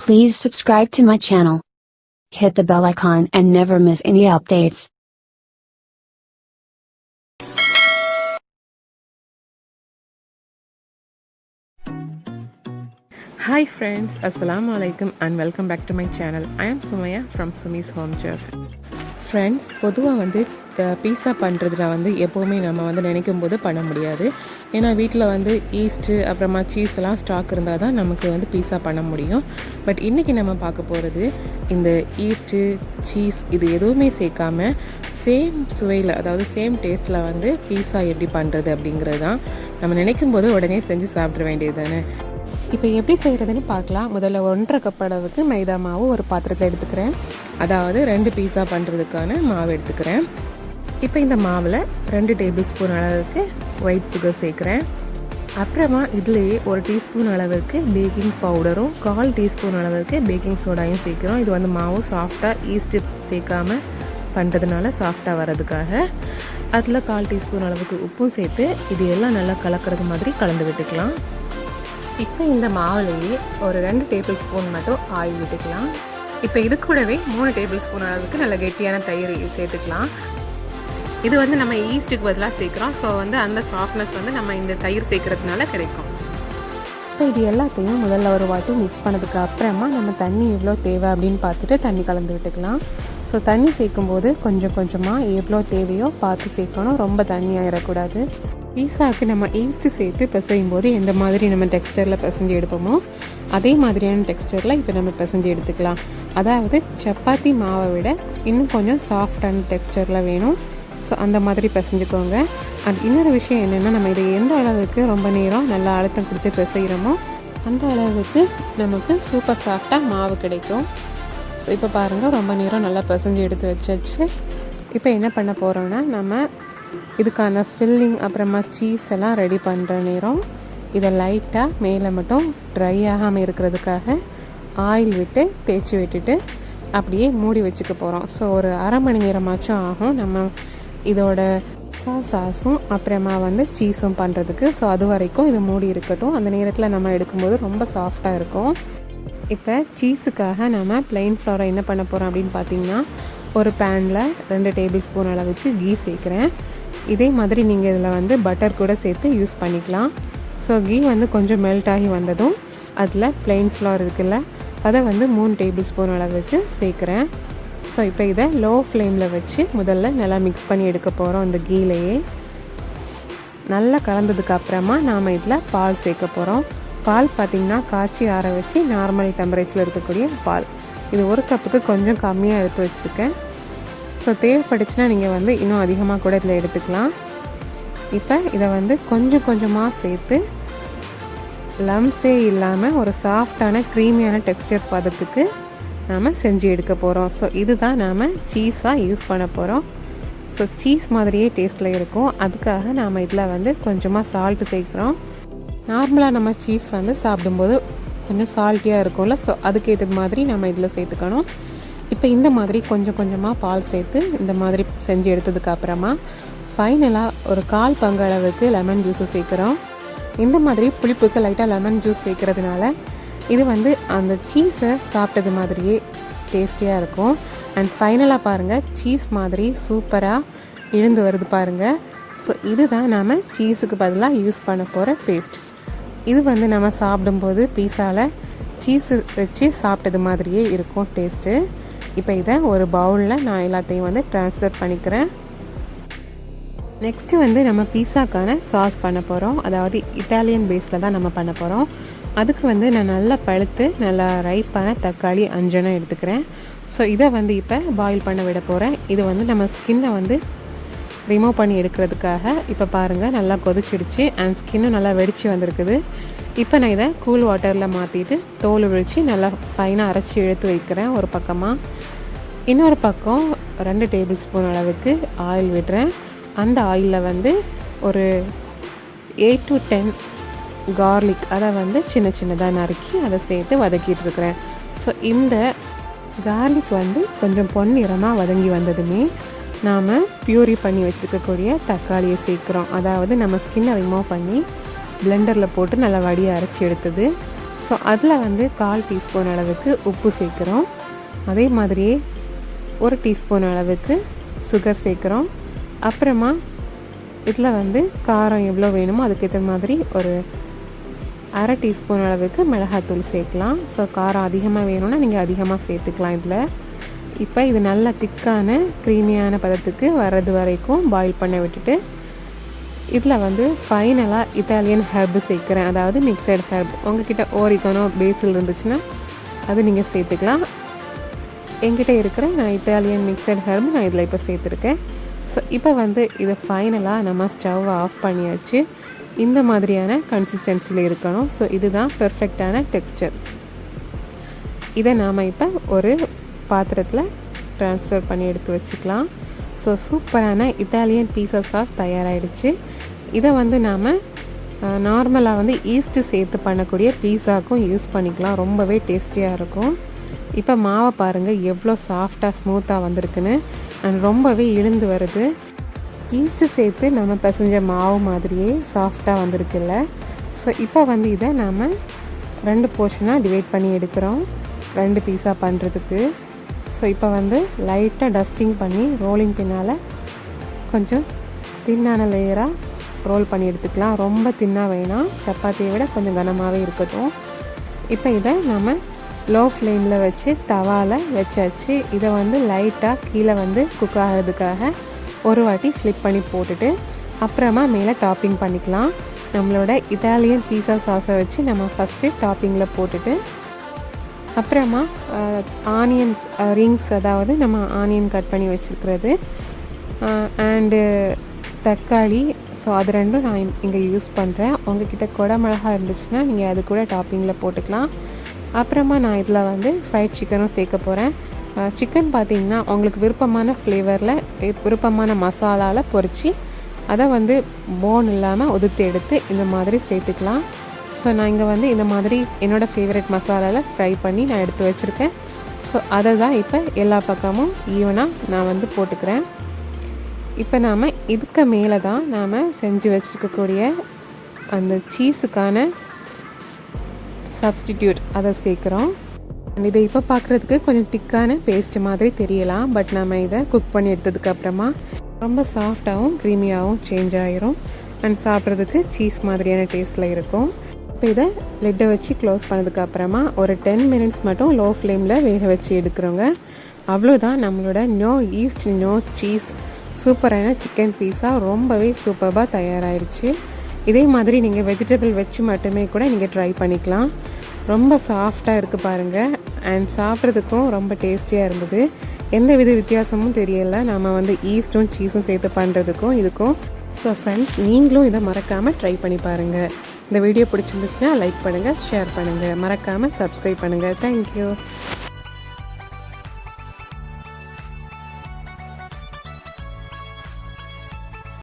Please subscribe to my channel. Hit the bell icon and never miss any updates. Hi friends, Assalamu alaikum and welcome back to my channel. I am Sumaya from Sumi's Home Chef. Friends, பொதுவாக பீஸா பண்ணுறதுல எப்போவுமே நம்ம நினைக்கும் போது பண்ண முடியாது. ஏன்னா வீட்டில் ஈஸ்ட்டு அப்புறமா சீஸ் எல்லாம் ஸ்டாக் இருந்தால் தான் நமக்கு பீஸா பண்ண முடியும். பட் இன்றைக்கி நம்ம பார்க்க போகிறது இந்த ஈஸ்ட்டு சீஸ் இது எதுவுமே சேர்க்காம சேம் சுவையில், அதாவது சேம் டேஸ்ட்டில் பீஸா எப்படி பண்ணுறது அப்படிங்கிறது தான். நம்ம நினைக்கும் போது உடனே செஞ்சு சாப்பிட வேண்டியது தானே. இப்போ எப்படி செய்கிறதுன்னு பார்க்கலாம். முதல்ல 1.5 கப் அளவுக்கு மைதா மாவு ஒரு பாத்திரத்தில் எடுத்துக்கிறேன். அதாவது 2 பீஸா பண்ணுறதுக்கான மாவு எடுத்துக்கிறேன். இப்போ இந்த மாவில் 2 டேபிள் ஸ்பூன் அளவுக்கு ஒயிட் சுகர் சேர்க்குறேன். அப்புறமா இதுலேயே 1 டீஸ்பூன் அளவுக்கு பேக்கிங் பவுடரும் 1/4 டீஸ்பூன் அளவுக்கு பேக்கிங் சோடாயும் சேர்க்குறோம். இது மாவு சாஃப்டாக ஈஸ்ட்டு சேர்க்காமல் பண்ணுறதுனால சாஃப்டாக வர்றதுக்காக. அதில் 1/4 டீஸ்பூன் அளவுக்கு உப்பும் சேர்த்து இது எல்லாம் நல்லா கலக்கிறது மாதிரி கலந்து விட்டுக்கலாம். இப்போ இந்த மாவுலேயே ஒரு 2 டேபிள் ஸ்பூன் மட்டும் ஆயில் விட்டுக்கலாம். இப்போ இது கூடவே 3 டேபிள் ஸ்பூன் அளவுக்கு நல்ல கெட்டியான தயிர் சேர்த்துக்கலாம். இது நம்ம ஈஸ்ட்டுக்கு பதிலாக சேர்க்குறோம். ஸோ அந்த சாஃப்ட்னஸ் நம்ம இந்த தயிர் சேர்க்குறதுனால கிடைக்கும். இப்போ இது எல்லாத்தையும் முதல்ல ஒரு வாட்டி மிக்ஸ் பண்ணதுக்கு அப்புறமா நம்ம தண்ணி எவ்வளோ தேவை அப்படின்னு பார்த்துட்டு தண்ணி கலந்து விட்டுக்கலாம். ஸோ தண்ணி சேர்க்கும்போது கொஞ்சம் கொஞ்சமாக எவ்வளோ தேவையோ பார்த்து சேர்க்கணும். ரொம்ப தண்ணி ஆயிடக்கூடாது. பீஸாவுக்கு நம்ம ஈஸ்ட்டு சேர்த்து பிசையும் போது எந்த மாதிரி நம்ம டெக்ஸ்டரில் பிசைஞ்சு எடுப்போமோ அதே மாதிரியான டெக்ஸ்டரில் இப்போ நம்ம பிசைஞ்சு எடுத்துக்கலாம். அதாவது சப்பாத்தி மாவை விட இன்னும் கொஞ்சம் சாஃப்டான டெக்ஸ்டரில் வேணும். ஸோ அந்த மாதிரி பிசைஞ்சுக்கோங்க. அண்ட் இன்னொரு விஷயம் என்னென்னா, நம்ம இதை எந்த அளவுக்கு ரொம்ப நேரம் நல்லா அழுத்தம் கொடுத்து பிசைகிறோமோ அந்த அளவுக்கு நமக்கு சூப்பர் சாஃப்டாக மாவு கிடைக்கும். ஸோ இப்போ பாருங்கள், ரொம்ப நேரம் நல்லா பிசைஞ்சு எடுத்து வச்சாச்சு. இப்போ என்ன பண்ண போகிறோன்னா, நம்ம இதுக்கான ஃபில்லிங் அப்புறமா சீஸ் எல்லாம் ரெடி பண்ணுற நேரம் இதை லைட்டாக மேலே மட்டும் ட்ரை ஆகாமல் இருக்கிறதுக்காக ஆயில் விட்டு தேய்ச்சி விட்டுட்டு அப்படியே மூடி வச்சுக்க போகிறோம். ஸோ ஒரு அரை மணி நேரமாச்சும் ஆகும் நம்ம இதோட சாஸும் அப்புறமா சீஸும் பண்ணுறதுக்கு. ஸோ அது வரைக்கும் இது மூடி இருக்கட்டும். அந்த நேரத்தில் நம்ம எடுக்கும்போது ரொம்ப சாஃப்டாக இருக்கும். இப்போ சீஸுக்காக நம்ம ப்ளைன் ஃப்ளவரை என்ன பண்ண போகிறோம் அப்படின்னு பார்த்தீங்கன்னா, ஒரு பேனில் 2 டேபிள் ஸ்பூன் அளவுக்கு கீ சேர்க்குறேன். இதே மாதிரி நீங்கள் இதில் பட்டர் கூட சேர்த்து யூஸ் பண்ணிக்கலாம். ஸோ கீ கொஞ்சம் மெல்ட் ஆகி வந்ததும் அதில் ப்ளைன் ஃப்ளவர் இருக்குல்ல, அதை 3 டேபிள் ஸ்பூன் அளவுக்கு சேர்க்குறேன். ஸோ இப்போ இதை லோ ஃப்ளேமில் வச்சு முதல்ல நல்லா மிக்ஸ் பண்ணி எடுக்க போகிறோம். இந்த கீலையே நல்லா கலந்ததுக்கு அப்புறமா நாம் இதில் பால் சேர்க்க போகிறோம். பால் பார்த்திங்கன்னா காய்ச்சி ஆற வச்சு நார்மல் டெம்பரேச்சரில் இருக்கக்கூடிய பால். இது 1 கப்புக்கு கொஞ்சம் கம்மியாக எடுத்து வச்சுருக்கேன். ஸோ தேவைப்பட்டுச்சுன்னா நீங்கள் இன்னும் அதிகமாக கூட இதில் எடுத்துக்கலாம். இப்போ இதை கொஞ்சம் கொஞ்சமாக சேர்த்து லம்ஸே இல்லாமல் ஒரு சாஃப்டான க்ரீமியான டெக்ஸ்டர் பதத்துக்கு நாம் செஞ்சு எடுக்க போகிறோம். ஸோ இதுதான் நாம் சீஸாக யூஸ் பண்ண போகிறோம். ஸோ சீஸ் மாதிரியே டேஸ்ட்டில் இருக்கும். அதுக்காக நாம் இதில் கொஞ்சமாக சால்ட்டு சேர்க்குறோம். நார்மலாக நம்ம சீஸ் சாப்பிடும்போது கொஞ்சம் சால்ட்டியாக இருக்கும்ல, ஸோ அதுக்கேற்றது மாதிரி நம்ம இதில் சேர்த்துக்கணும். இப்போ இந்த மாதிரி கொஞ்சம் கொஞ்சமாக பால் சேர்த்து இந்த மாதிரி செஞ்சு எடுத்ததுக்கு அப்புறமா ஃபைனலாக ஒரு 1/4 பங்கு அளவுக்கு லெமன் ஜூஸை சேர்க்குறோம். இந்த மாதிரி புளிப்புக்கு லைட்டாக லெமன் ஜூஸ் சேர்க்குறதுனால இது அந்த சீஸை சாப்பிட்டது மாதிரியே டேஸ்டியாக இருக்கும். அண்ட் ஃபைனலாக பாருங்கள், சீஸ் மாதிரி சூப்பராக இழுந்து வருது பாருங்கள். ஸோ இதுதான் நாம் சீஸுக்கு பதிலாக யூஸ் பண்ண போகிற பேஸ்ட். இது நம்ம சாப்பிடும்போது பீஸாவில் சீஸு வச்சு சாப்பிட்டது மாதிரியே இருக்கும் டேஸ்ட்டு. இப்போ இதை ஒரு பவுலில் நான் எல்லாத்தையும் ட்ரான்ஸ்ஃபர் பண்ணிக்கிறேன். நெக்ஸ்ட்டு நம்ம பீஸாக்கான சாஸ் பண்ண போகிறோம். அதாவது இட்டாலியன் பேஸில் தான் நம்ம பண்ண போகிறோம். அதுக்கு நான் நல்லா பழுத்து நல்லா ரைப்பான தக்காளி 5 எடுத்துக்கிறேன். ஸோ இதை இப்போ பாயில் பண்ண விட போகிறேன். இது நம்ம ஸ்கின்னை ரிமூவ் பண்ணி எடுக்கிறதுக்காக. இப்போ பாருங்கள், நல்லா கொதிச்சிடுச்சு அண்ட் ஸ்கின்னும் நல்லா வெடித்து வந்திருக்குது. இப்போ நான் இதை கூல் வாட்டரில் மாற்றிட்டு தோல் விழித்து நல்லா ஃபைனாக அரைச்சி எடுத்து வைக்கிறேன் ஒரு பக்கமாக. இன்னொரு பக்கம் 2 டேபிள் ஸ்பூன் அளவுக்கு ஆயில் விடுறேன். அந்த ஆயிலில் ஒரு 8 to 10 கார்லிக் அதை சின்ன சின்னதாக நறுக்கி அதை சேர்த்து வதக்கிட்டு இருக்கிறேன். ஸோ இந்த கார்லிக் கொஞ்சம் பொன்னிறமாக வதங்கி வந்ததுமே நாம் பியூரி பண்ணி வச்சுருக்கக்கூடிய தக்காளியை சேர்க்குறோம். அதாவது நம்ம ஸ்கின்னை ரிமூவ் பண்ணி பிளெண்டரில் போட்டு நல்லா வடியை அரைச்சி எடுத்தது. ஸோ ஸோ அதில் வந்து 1/4 டீஸ்பூன் அளவுக்கு உப்பு சேர்க்குறோம். அதே மாதிரியே 1 டீஸ்பூன் அளவுக்கு சுகர் சேர்க்குறோம். அப்புறமா இதில் வந்து காரம் எவ்வளோ வேணுமோ அதுக்கேற்ற மாதிரி ஒரு 1/2 டீஸ்பூன் அளவுக்கு மிளகாத்தூள் சேர்க்கலாம். ஸோ காரம் அதிகமாக வேணும்னா நீங்கள் அதிகமாக சேர்த்துக்கலாம் இதில். இப்போ இது நல்ல திக்கான க்ரீமியான பதத்துக்கு வர்றது வரைக்கும் பாயில் பண்ண விட்டுட்டு இதில் வந்து ஃபைனலாக இத்தாலியன் ஹெர்பு சேர்க்குறேன். அதாவது மிக்சட் ஹெர்ப். உங்ககிட்ட ஓரிகனோ பேசில் இருந்துச்சுன்னா அது நீங்கள் சேர்த்துக்கலாம். என்கிட்ட இருக்கிற நான் இத்தாலியன் மிக்சட் ஹெர்பு நான் இதில் இப்போ சேர்த்துருக்கேன். ஸோ இப்போ வந்து இதை ஃபைனலாக நம்ம ஸ்டவ்வை ஆஃப் பண்ணியாச்சு. இந்த மாதிரியான கன்சிஸ்டன்சியில் இருக்கணும். ஸோ இதுதான் பெர்ஃபெக்டான டெக்ஸ்சர். இதை நாம் இப்போ ஒரு பாத்திரத்தில் ட்ரான்ஸ்ஃபர் பண்ணி எடுத்து வச்சுக்கலாம். ஸோ சூப்பரான இத்தாலியன் பீஸா சாஸ் தயாராகிடுச்சு. இதை வந்து நாம் நார்மலாக வந்து ஈஸ்ட்டு சேர்த்து பண்ணக்கூடிய பீஸாக்கும் யூஸ் பண்ணிக்கலாம். ரொம்பவே டேஸ்டியாக இருக்கும். இப்போ மாவை பாருங்கள் எவ்வளோ சாஃப்டாக ஸ்மூத்தாக வந்திருக்குன்னு. அண்ட் ரொம்பவே இழுந்து வருது. ஈஸ்ட்டு சேர்த்து நம்ம பிசைஞ்ச மாவு மாதிரியே சாஃப்டாக வந்திருக்குல்ல. ஸோ இப்போ வந்து இதை நாம் 2 போர்ஷனாக டிவைட் பண்ணி எடுக்கிறோம் 2 பீஸா பண்ணுறதுக்கு. ஸோ இப்போ வந்து லைட்டாக டஸ்டிங் பண்ணி ரோலிங் பின்னால் கொஞ்சம் தின்னான லேயராக ரோல் பண்ணி எடுத்துக்கலாம். ரொம்ப தின்னாக வேணாம், சப்பாத்தியை விட கொஞ்சம் கனமாகவே இருக்கட்டும். இப்போ இதை நம்ம லோ ஃப்ளேமில் வச்சு தவாவில் வச்சாச்சு. இதை வந்து லைட்டாக கீழே வந்து குக் ஆகிறதுக்காக ஒரு வாட்டி ஃப்ளிப் பண்ணி போட்டுட்டு அப்புறமா மேலே டாப்பிங் பண்ணிக்கலாம். நம்மளோட இத்தாலியன் பீஸா சாஸை வச்சு நம்ம ஃபஸ்ட்டு டாப்பிங்கில் போட்டுட்டு அப்புறமா ஆனியன் ரிங்ஸ், அதாவது நம்ம ஆனியன் கட் பண்ணி வச்சுருக்கிறது அண்டு தக்காளி. ஸோ அது ரெண்டும் நான் இங்கே யூஸ் பண்ணுறேன். உங்ககிட்ட குடமிளகா இருந்துச்சுன்னா நீங்கள் அது கூட டாப்பிங்கில் போட்டுக்கலாம். அப்புறமா நான் இதில் வந்து ஃப்ரைட் சிக்கனும் சேர்க்க போகிறேன். சிக்கன் பார்த்திங்கன்னா உங்களுக்கு விருப்பமான ஃப்ளேவரில் விருப்பமான மசாலாவில் பொரித்து அதை வந்து போன் இல்லாமல் உதுத்து எடுத்து இந்த மாதிரி சேர்த்துக்கலாம். ஸோ நான் இங்கே வந்து இந்த மாதிரி என்னோடய ஃபேவரட் மசாலாவில் ஃப்ரை பண்ணி நான் எடுத்து வச்சுருக்கேன். ஸோ அதை தான் இப்போ எல்லா பக்கமும் ஈவனாக நான் வந்து போட்டுக்கிறேன். இப்போ நாம் இதுக்கு மேலே தான் நாம் செஞ்சு வச்சுருக்கக்கூடிய அந்த சீஸுக்கான சப்ஸ்டிடியூட் அதை சேர்க்குறோம். இதை இப்போ பார்க்குறதுக்கு கொஞ்சம் திக்கான பேஸ்ட் மாதிரி தெரியலாம். பட் நம்ம இதை குக் பண்ணி எடுத்ததுக்கப்புறமா ரொம்ப சாஃப்டாகவும் க்ரீமியாகவும் சேஞ்ச் ஆகிரும். அண்ட் சாப்பிட்றதுக்கு சீஸ் மாதிரியான டேஸ்ட்டில் இருக்கும். இப்போ இதை லிட்டை வச்சு க்ளோஸ் பண்ணதுக்கப்புறமா ஒரு 10 மினிட்ஸ் மட்டும் லோ ஃப்ளேமில் வேக வச்சு எடுக்கிறோங்க. அவ்வளோதான், நம்மளோட நோ ஈஸ்ட் நோ சீஸ் சூப்பரான சிக்கன் பீஸா ரொம்பவே சூப்பராக தயாராகிடுச்சு. இதே மாதிரி நீங்கள் வெஜிடபிள் வச்சு மட்டுமே கூட நீங்கள் ட்ரை பண்ணிக்கலாம். ரொம்ப சாஃப்டாக இருக்குது பாருங்கள். அண்ட் சாப்பிட்றதுக்கும் ரொம்ப டேஸ்டியாக இருந்தது. எந்த வித வித்தியாசமும் தெரியலை நம்ம வந்து ஈஸ்ட்டும் சீஸும் சேர்த்து பண்ணுறதுக்கும் இதுக்கும். ஸோ ஃப்ரெண்ட்ஸ், நீங்களும் இதை மறக்காமல் ட்ரை பண்ணி பாருங்கள். இந்த வீடியோ பிடிச்சிருந்துச்சுன்னா லைக் பண்ணுங்கள், ஷேர் பண்ணுங்கள், மறக்காமல் சப்ஸ்கிரைப் பண்ணுங்கள். தேங்க்யூ.